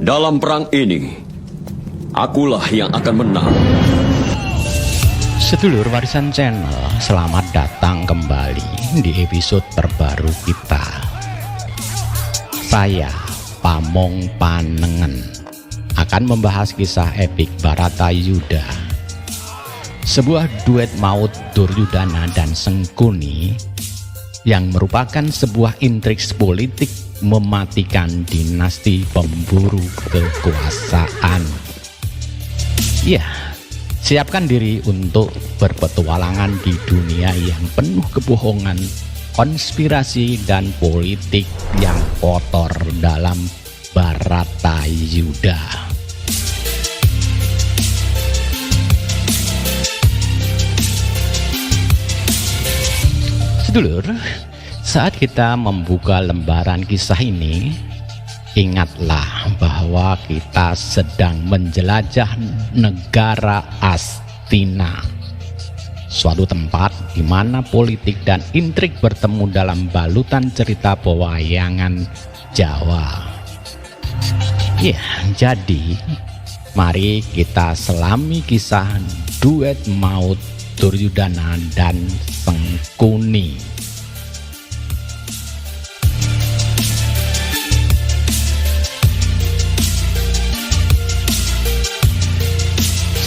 Dalam perang ini, akulah yang akan menang. Sedulur Warisan Channel, selamat datang kembali di episode terbaru kita. Saya, Pamong Panengen, akan membahas kisah epik Bharatayuddha, sebuah duet maut Duryudana dan Sangkuni yang merupakan sebuah intrik politik mematikan dinasti pemburu kekuasaan. Ya, siapkan diri untuk berpetualangan di dunia yang penuh kebohongan, konspirasi, dan politik yang kotor dalam Bharatayuddha. Sedulur, saat kita membuka lembaran kisah ini, ingatlah bahwa kita sedang menjelajah negara Astina, suatu tempat di mana politik dan intrik bertemu dalam balutan cerita pewayangan Jawa. Ya, jadi mari kita selami kisah duet maut Duryudana dan Sangkuni.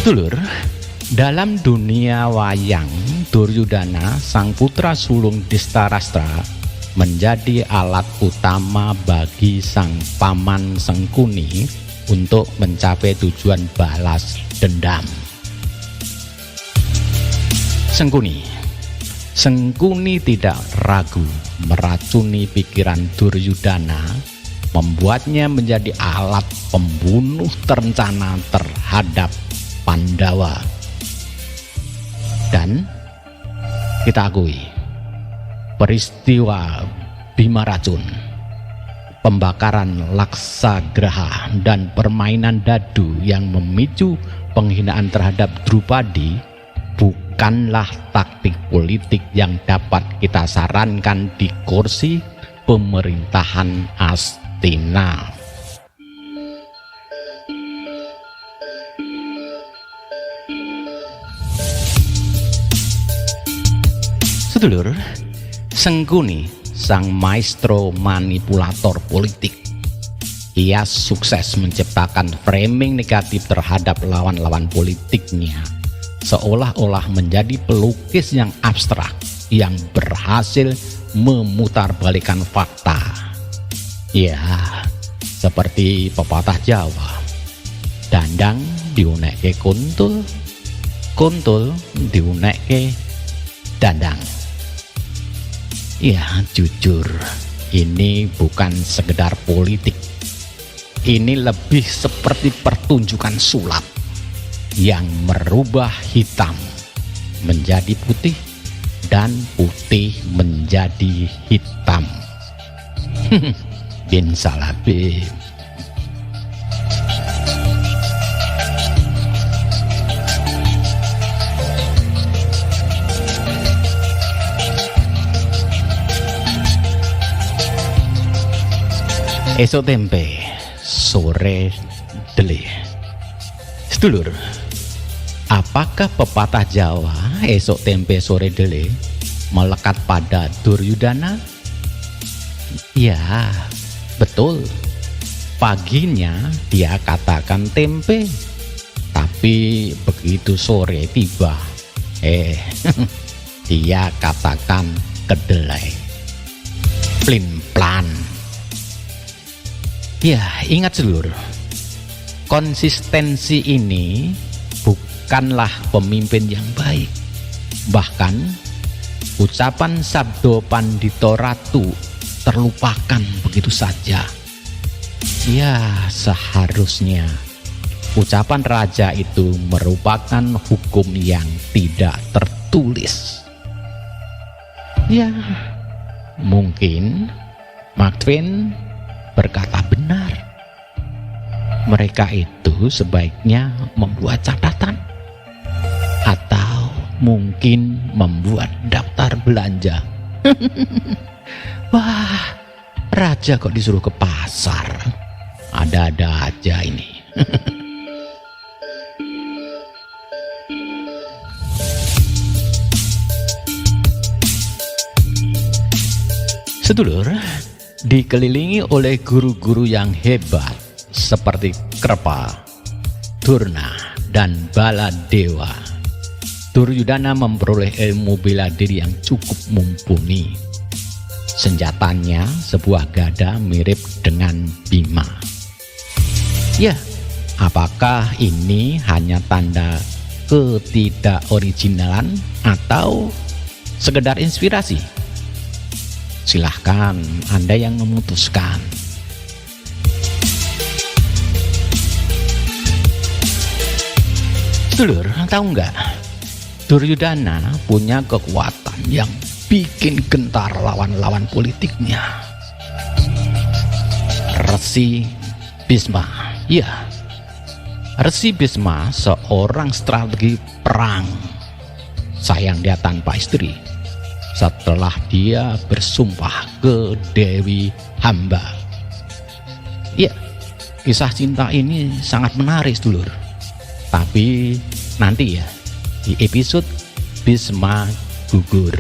Sedulur, dalam dunia wayang, Duryudana, sang putra sulung Dhritarashtra, menjadi alat utama bagi sang paman Sangkuni untuk mencapai tujuan balas dendam. Sangkuni tidak ragu meracuni pikiran Duryudana, membuatnya menjadi alat pembunuh terencana terhadap Pandawa. Dan kita akui, peristiwa Bima Racun, pembakaran Laksagraha, dan permainan dadu yang memicu penghinaan terhadap Drupadi bukanlah taktik politik yang dapat kita sarankan di kursi pemerintahan Astina. Sedulur, Sangkuni, sang maestro manipulator politik, ia sukses menciptakan framing negatif terhadap lawan-lawan politiknya, seolah-olah menjadi pelukis yang abstrak yang berhasil memutarbalikkan fakta. Ya, seperti pepatah Jawa, dandang diunekke kuntul, kuntul diunekke dandang. Ya, jujur, ini bukan sekedar politik. Ini lebih seperti pertunjukan sulap yang merubah hitam menjadi putih dan putih menjadi hitam. Bin Salabim. Esok tempe, sore dele. Sedulur, apakah pepatah Jawa esok tempe sore dele melekat pada Duryudana? Ya, betul. Paginya dia katakan tempe, tapi begitu sore tiba, dia katakan kedelai. Plin-plan. Ya, ingat sedulur, konsistensi ini bukanlah pemimpin yang baik. Bahkan ucapan Sabdo Pandito Ratu terlupakan begitu saja. Ya, seharusnya ucapan raja itu merupakan hukum yang tidak tertulis. Ya, mungkin Mark Twain berkata benar. Mereka itu sebaiknya membuat catatan atau mungkin membuat daftar belanja. Wah, raja kok disuruh ke pasar? ada-ada aja ini. Sedulur, dikelilingi oleh guru-guru yang hebat seperti Krpa, Durna, dan Baladewa, Duryudana memperoleh ilmu bela diri yang cukup mumpuni. Senjatanya sebuah gada mirip dengan Bima. Ya, apakah ini hanya tanda ketidakoriginalan atau sekedar inspirasi? Silahkan Anda yang memutuskan. Sedulur, tahu nggak? Duryudana punya kekuatan yang bikin gentar lawan-lawan politiknya. Resi Bisma. Ya, Resi Bisma seorang strategi perang. Sayang dia tanpa istri. Setelah dia bersumpah ke Dewi Hamba. Ya, kisah cinta ini sangat menarik, sedulur. Tapi nanti ya, di episode Bisma gugur.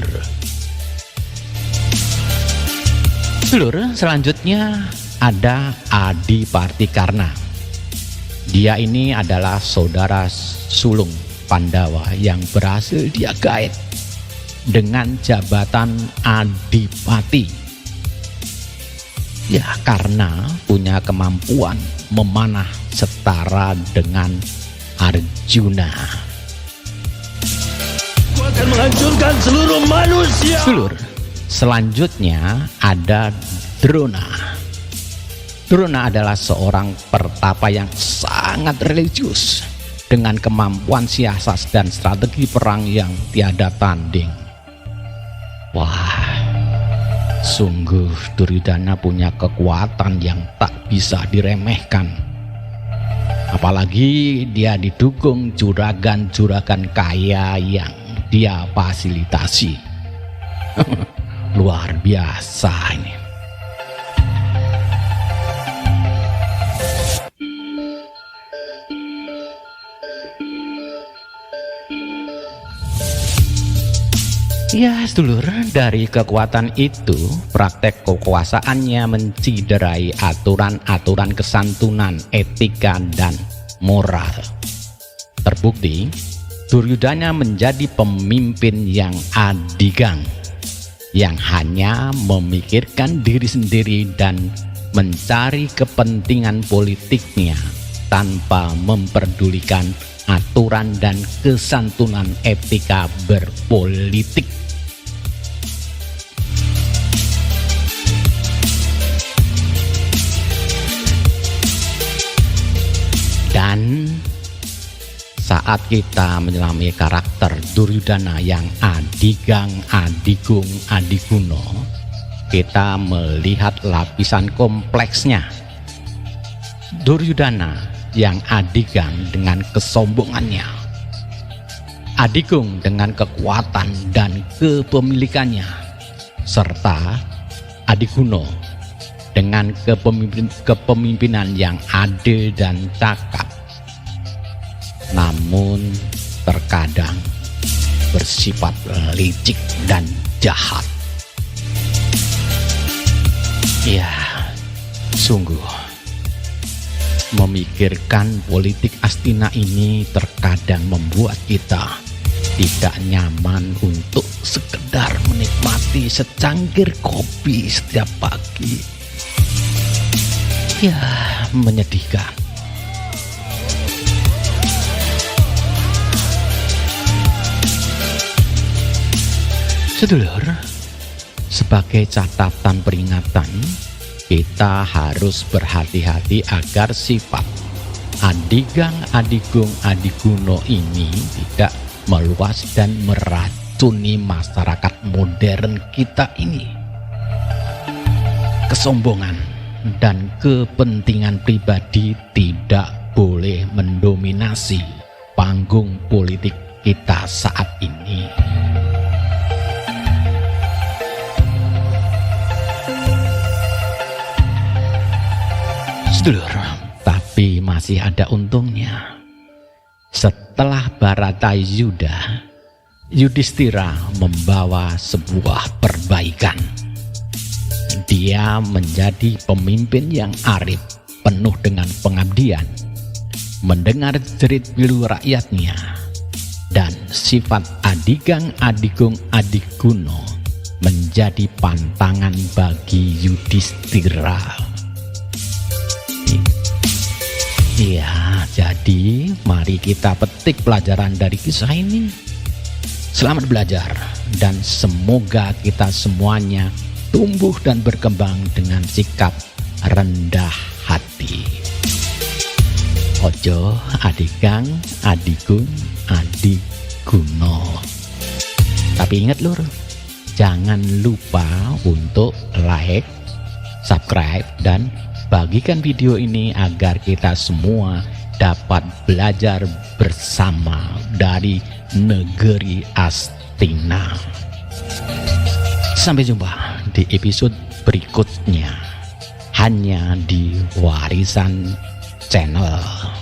Sedulur, selanjutnya ada Adipartikarna. Dia ini adalah saudara sulung Pandawa yang berhasil dia gaet dengan jabatan Adipati. Ya, karena punya kemampuan memanah setara dengan Arjuna. Aku akan menghancurkan seluruh manusia. Sedulur, selanjutnya ada Drona. Drona adalah seorang pertapa yang sangat religius dengan kemampuan siasat dan strategi perang yang tiada tanding. Wah, sungguh Duryudana punya kekuatan yang tak bisa diremehkan. Apalagi dia didukung juragan-juragan kaya yang dia fasilitasi. Luar biasa ini. Ya, sedulur, dari kekuatan itu, praktek kekuasaannya menciderai aturan-aturan kesantunan, etika, dan moral. Terbukti, Duryudana menjadi pemimpin yang adigang, yang hanya memikirkan diri sendiri dan mencari kepentingan politiknya tanpa memperdulikan aturan dan kesantunan etika berpolitik. Dan saat kita menyelami karakter Duryudana yang adigang, adigung, adiguno, kita melihat lapisan kompleksnya. Duryudana yang adigang dengan kesombongannya, adigung dengan kekuatan dan kepemilikannya, serta adiguno dengan kepemimpinan yang adil dan cakap, namun terkadang bersifat licik dan jahat. Ya, sungguh memikirkan politik Astina ini terkadang membuat kita tidak nyaman untuk sekedar menikmati secangkir kopi setiap pagi. Ya, menyedihkan. Sedulur, sebagai catatan peringatan, kita harus berhati-hati agar sifat adigang, adigung, adiguno ini tidak meluas dan meracuni masyarakat modern kita ini. Kesombongan dan kepentingan pribadi tidak boleh mendominasi panggung politik kita saat ini. Sedulur, Tapi masih ada untungnya. Setelah Baratayuda, Yudhistira membawa sebuah perbaikan. Dia menjadi pemimpin yang arif, penuh dengan pengabdian, mendengar jerit pilu rakyatnya, dan sifat adigang adigung adiguno menjadi pantangan bagi Yudhistira. Ya, jadi mari kita petik pelajaran dari kisah ini. Selamat belajar, dan semoga kita semuanya tumbuh dan berkembang dengan sikap rendah hati. Ojo adigang adigung adiguno. Tapi ingat lur, jangan lupa untuk like, subscribe, dan bagikan video ini agar kita semua dapat belajar bersama dari negeri Astina. Sampai jumpa di episode berikutnya hanya di Warisan Channel.